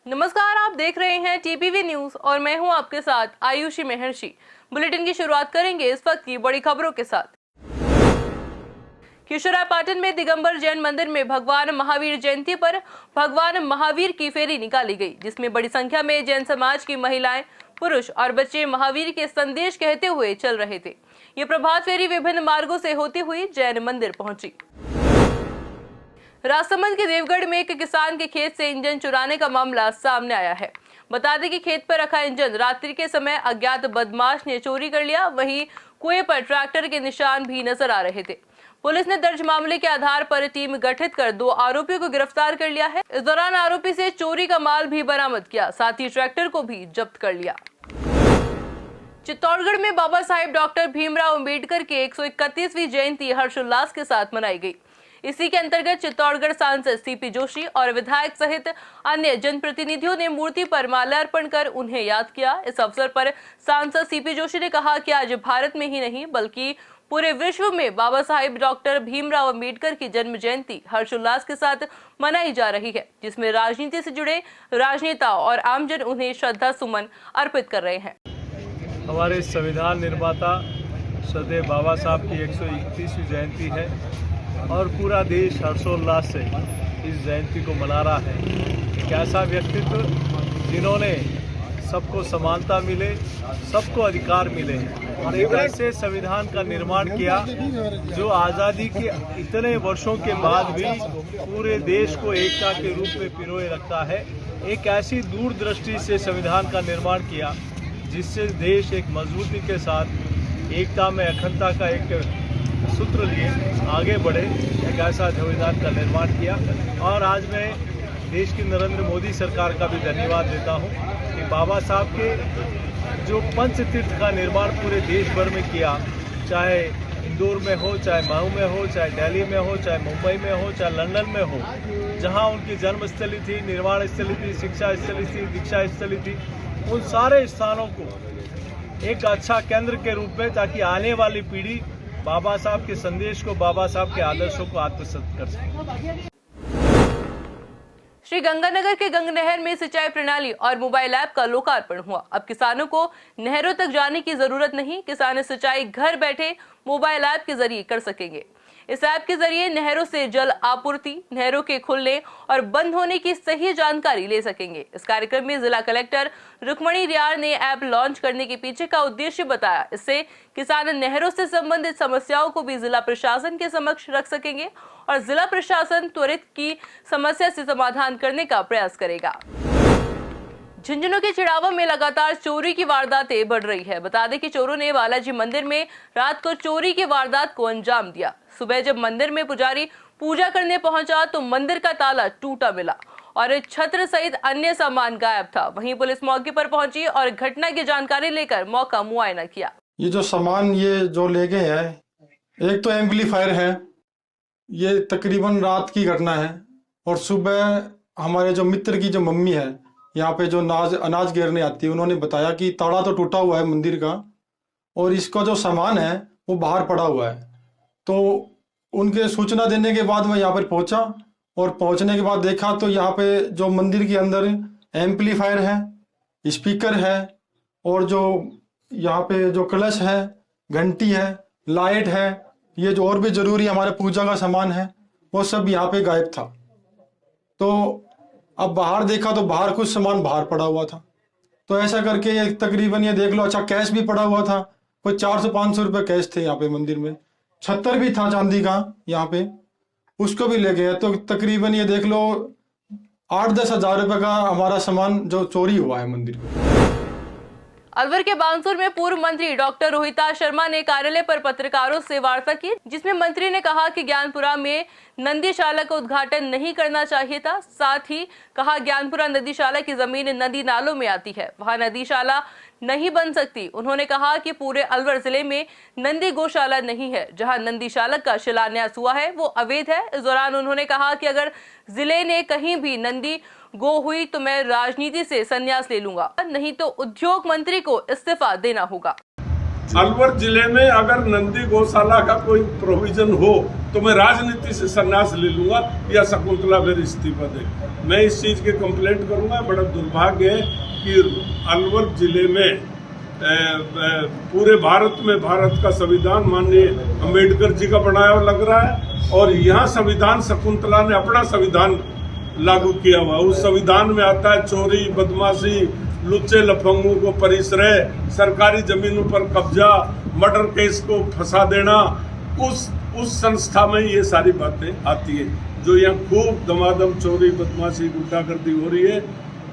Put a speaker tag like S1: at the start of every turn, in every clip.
S1: नमस्कार, आप देख रहे हैं टीपीवी न्यूज और मैं हूं आपके साथ आयुषी महर्षि। बुलेटिन की शुरुआत करेंगे इस वक्त की बड़ी खबरों के साथ। केशवरायपाटन में दिगंबर जैन मंदिर में भगवान महावीर जयंती पर भगवान महावीर की फेरी निकाली गई, जिसमें बड़ी संख्या में जैन समाज की महिलाएं, पुरुष और बच्चे महावीर के संदेश कहते हुए चल रहे थे। ये प्रभात फेरी विभिन्न मार्गों से होती हुई जैन मंदिर पहुंची। राजसमंद के देवगढ़ में एक किसान के खेत से इंजन चुराने का मामला सामने आया है। बता दें कि खेत पर रखा इंजन रात्रि के समय अज्ञात बदमाश ने चोरी कर लिया। वहीं कुएं पर ट्रैक्टर के निशान भी नजर आ रहे थे। पुलिस ने दर्ज मामले के आधार पर टीम गठित कर 2 आरोपियों को गिरफ्तार कर लिया है। इस दौरान आरोपी से चोरी का माल भी बरामद किया, साथ ही ट्रैक्टर को भी जब्त कर लिया। चित्तौड़गढ़ में बाबा साहेब डॉक्टर भीमराव अंबेडकर की 131वीं जयंती हर्षोल्लास के साथ मनाई गई। इसी के अंतर्गत चित्तौड़गढ़ सांसद सीपी जोशी और विधायक सहित अन्य जनप्रतिनिधियों ने मूर्ति पर माल्यार्पण कर उन्हें याद किया। इस अवसर पर सांसद सीपी जोशी ने कहा कि आज भारत में ही नहीं बल्कि पूरे विश्व में बाबा साहेब डॉक्टर भीमराव अंबेडकर की जन्म जयंती हर्षोल्लास के साथ मनाई जा रही है, जिसमें राजनीति से जुड़े राजनेता और आमजन उन्हें श्रद्धा सुमन अर्पित कर रहे हैं।
S2: हमारे संविधान निर्माता श्रद्धेय बाबा साहब की 131वीं जयंती है और पूरा देश हर्षोल्लास से इस जयंती को मना रहा है। एक ऐसा व्यक्तित्व जिन्होंने सबको समानता मिले, सबको अधिकार मिले और एक ऐसे संविधान का निर्माण किया जो आज़ादी के इतने वर्षों के बाद भी पूरे देश को एकता के रूप में पिरोए रखता है। एक ऐसी दूरदृष्टि से संविधान का निर्माण किया जिससे देश एक मजबूती के साथ एकता में अखंडता का एक सूत्र लिए आगे बढ़े। एक ऐसा संविधान का निर्माण किया और आज मैं देश की नरेंद्र मोदी सरकार का भी धन्यवाद देता हूं कि बाबा साहब के जो पंचतीर्थ का निर्माण पूरे देश भर में किया, चाहे इंदौर में हो, चाहे मऊ में हो, चाहे दिल्ली में हो, चाहे मुंबई में हो, चाहे लंदन में हो, जहां उनकी जन्मस्थली थी, निर्माण स्थली थी, शिक्षा स्थली थी, दीक्षा स्थली थी, उन सारे स्थानों को एक अच्छा केंद्र के रूप में, ताकि आने वाली पीढ़ी बाबा साहब के संदेश को, बाबा साहब के आदर्शों को आत्मसात कर सके।
S1: श्री गंगानगर के गंग नहर में सिंचाई प्रणाली और मोबाइल ऐप का लोकार्पण हुआ। अब किसानों को नहरों तक जाने की जरूरत नहीं, किसान सिंचाई घर बैठे मोबाइल ऐप के जरिए कर सकेंगे। इस ऐप के जरिए नहरों से जल आपूर्ति, नहरों के खुलने और बंद होने की सही जानकारी ले सकेंगे। इस कार्यक्रम में जिला कलेक्टर रुक्मणी रियार ने ऐप लॉन्च करने के पीछे का उद्देश्य बताया। इससे किसान नहरों से संबंधित समस्याओं को भी जिला प्रशासन के समक्ष रख सकेंगे और जिला प्रशासन त्वरित की समस्या से समाधान करने का प्रयास करेगा। झुंझुनू के चिड़ावा में लगातार चोरी की वारदातें बढ़ रही है। बता दें कि चोरों ने बालाजी मंदिर में रात को चोरी की वारदात को अंजाम दिया। सुबह जब मंदिर में पुजारी पूजा करने पहुंचा तो मंदिर का ताला टूटा मिला और छत्र सहित अन्य सामान गायब था। वहीं पुलिस मौके पर पहुंची और घटना की जानकारी लेकर मौका मुआयना किया।
S3: ये जो सामान ये जो ले गए हैं, एक तो एम्पलीफायर है, ये तकरीबन रात की घटना है और सुबह हमारे जो मित्र की जो मम्मी है यहाँ पे जो अनाज गिरने आती है, उन्होंने बताया कि ताला तो टूटा हुआ है मंदिर का और इसका जो सामान है वो बाहर पड़ा हुआ है। तो उनके सूचना देने के बाद मैं यहाँ पर पहुँचा और पहुँचने के बाद देखा तो यहाँ पे जो मंदिर के अंदर एम्पलीफायर है, स्पीकर है और जो यहाँ पे जो कलश है, घंटी है, लाइट है, ये जो और भी ज़रूरी हमारे पूजा का सामान है वो सब यहाँ पे गायब था। तो अब बाहर देखा तो बाहर कुछ सामान बाहर पड़ा हुआ था। तो ऐसा करके तकरीबन ये देख लो, अच्छा कैश भी पड़ा हुआ था, कोई 400-500 रुपये कैश थे यहाँ पे मंदिर में। छत्तर भी था चांदी का यहाँ पे, उसको भी ले गए। तो तकरीबन ये देख लो 8-10 हज़ार रुपये का हमारा सामान जो चोरी हुआ है मंदिर में।
S1: अलवर के बानसूर में पूर्व मंत्री डॉक्टर रोहिता शर्मा ने कार्यालय पर पत्रकारों से वार्ता की, जिसमें मंत्री ने कहा कि ज्ञानपुरा में नदीशाला का उद्घाटन नहीं करना चाहिए था। साथ ही कहा ज्ञानपुरा नदीशाला की जमीन नदी नालों में आती है, वहां नदीशाला नहीं बन सकती। उन्होंने कहा कि पूरे अलवर जिले में नंदी गौशाला नहीं है, जहां नंदीशाला का शिलान्यास हुआ है वो अवैध है। इस दौरान उन्होंने कहा कि अगर जिले ने कहीं भी नंदी गो हुई तो मैं राजनीति से संन्यास ले लूंगा, नहीं तो उद्योग मंत्री को इस्तीफा देना होगा।
S4: अलवर जिले में अगर नंदी गौशाला का कोई प्रोविजन हो तो मैं राजनीति से संन्यास ले लूंगा या शकुंतला फिर इस्तीफा दे। मैं इस चीज़ की कंप्लेंट करूंगा। बड़ा दुर्भाग्य है कि अलवर जिले में पूरे भारत में भारत का संविधान माननीय अंबेडकर जी का बनाया हुआ लग रहा है और यहाँ संविधान शकुंतला ने अपना संविधान लागू किया हुआ। उस संविधान में आता है चोरी, बदमाशी, लुच्चे लफंगों को परिश्रय, सरकारी जमीनों पर कब्जा, मर्डर केस को फंसा देना, उस संस्था में ये सारी बातें आती है। जो यहाँ खूब दमादम चोरी, बदमाशी, गुंडागर्दी हो रही है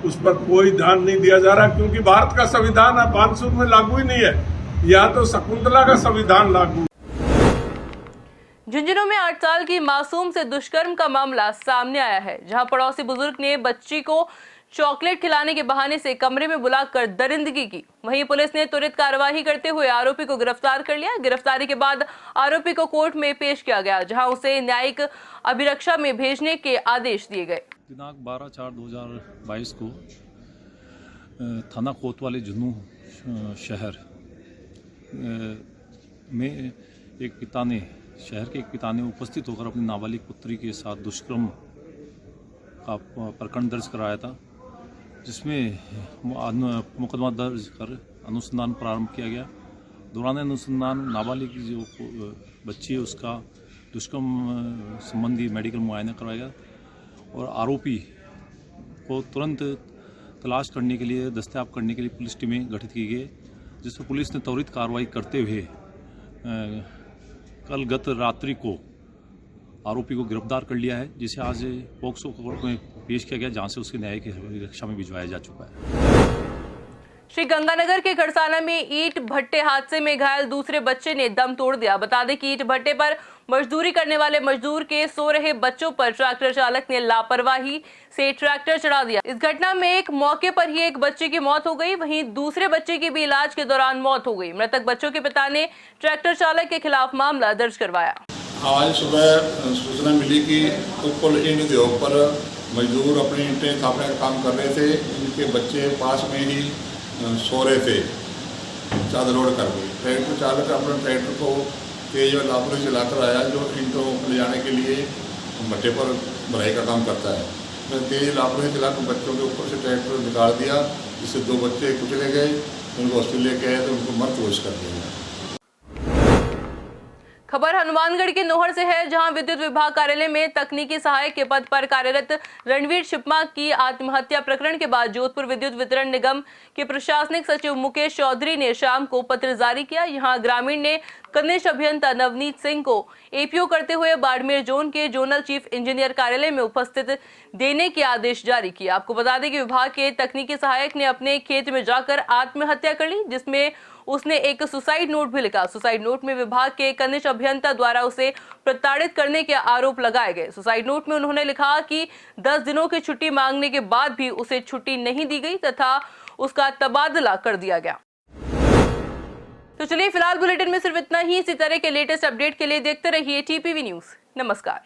S4: उस पर कोई ध्यान नहीं दिया जा रहा, क्योंकि भारत का संविधान है बानसूर में लागू ही नहीं है। यहाँ तो शकुंतला का संविधान लागू।
S1: झुंझुनू में 8 साल की मासूम से दुष्कर्म का मामला सामने आया है, जहां पड़ोसी बुजुर्ग ने बच्ची को चॉकलेट खिलाने के बहाने से कमरे में बुलाकर दरिंदगी की। वहीं पुलिस ने त्वरित कार्रवाई करते हुए आरोपी को गिरफ्तार कर लिया। गिरफ्तारी के बाद आरोपी को कोर्ट में पेश किया गया, जहां उसे न्यायिक अभिरक्षा में भेजने के आदेश दिए गए।
S5: दिनांक 12/4/2022 को थाना कोतवाली झुंझुनू शहर में एक पिता ने उपस्थित होकर अपनी नाबालिग पुत्री के साथ दुष्कर्म का प्रकरण दर्ज कराया था, जिसमें मुकदमा दर्ज कर अनुसंधान प्रारंभ किया गया। दौरान अनुसंधान नाबालिग जो बच्ची है उसका दुष्कर्म संबंधी मेडिकल मुआयना करवाया गया और आरोपी को तुरंत तलाश करने के लिए, दस्तयाब करने के लिए पुलिस टीमें गठित की गई, जिसमें पुलिस ने त्वरित कार्रवाई करते हुए कल गत रात्रि को आरोपी को गिरफ्तार कर लिया है, जिसे आज पोक्सो कोर्ट में पेश किया गया, जहां से उसके न्यायिक रक्षा में भिजवाया जा चुका है।
S1: श्री गंगानगर के खरसाना में ईंट भट्टे हादसे में घायल दूसरे बच्चे ने दम तोड़ दिया। बता दें कि ईंट भट्टे पर मजदूरी करने वाले मजदूर के सो रहे बच्चों पर ट्रैक्टर चालक ने लापरवाही से ट्रैक्टर चढ़ा दिया। इस घटना में एक मौके पर ही एक बच्चे की मौत हो गई, वहीं दूसरे बच्चे की भी इलाज के दौरान मौत हो गई। मृतक बच्चों के पिता ने ट्रैक्टर चालक के खिलाफ मामला दर्ज करवाया।
S6: आज सुबह सूचना मिली कि उपल ईंट उद्योग पर मजदूर अपनी ईंटें थापने का काम कर रहे थे। इनके बच्चे पास में ही सो रहे थे, चादर ओढ़ कर गए। ट्रैक्टर चालक अपने ट्रैक्टर को तेज और लापरवाही चलाकर आया, जो ईंटों को ले जाने के लिए भट्टे पर भराई का काम करता है। तो तेज लापरवाही चलाकर बच्चों के ऊपर से ट्रैक्टर निकाल दिया, जिससे 2 बच्चे कुचले गए। उनको हॉस्पिटल लेके आए तो उनको मृत घोषित कर दिया।
S1: खबर हनुमानगढ़ के नोहर से है, जहां विद्युत विभाग कार्यालय में तकनीकी सहायक के पद पर कार्यरत रणवीर छिप्मा की आत्महत्या प्रकरण के बाद जोधपुर विद्युत वितरण निगम के प्रशासनिक सचिव मुकेश चौधरी ने शाम को पत्र जारी किया। यहां ग्रामीण ने कनिष्ठ अभियंता नवनीत सिंह को एपीओ करते हुए बाड़मेर जोन के जोनल चीफ इंजीनियर कार्यालय में उपस्थित देने के आदेश जारी किए। आपको बता दें कि विभाग के तकनीकी सहायक ने अपने खेत में जाकर आत्महत्या कर ली, जिसमें उसने एक सुसाइड नोट भी लिखा। सुसाइड नोट में विभाग के कनिष्ठ अभियंता द्वारा उसे प्रताड़ित करने के आरोप लगाए गए। सुसाइड नोट में उन्होंने लिखा कि 10 दिनों की छुट्टी मांगने के बाद भी उसे छुट्टी नहीं दी गई तथा उसका तबादला कर दिया गया। तो चलिए फिलहाल बुलेटिन में सिर्फ इतना ही। इसी तरह के लेटेस्ट अपडेट के लिए देखते रहिए टीपीवी न्यूज़। नमस्कार।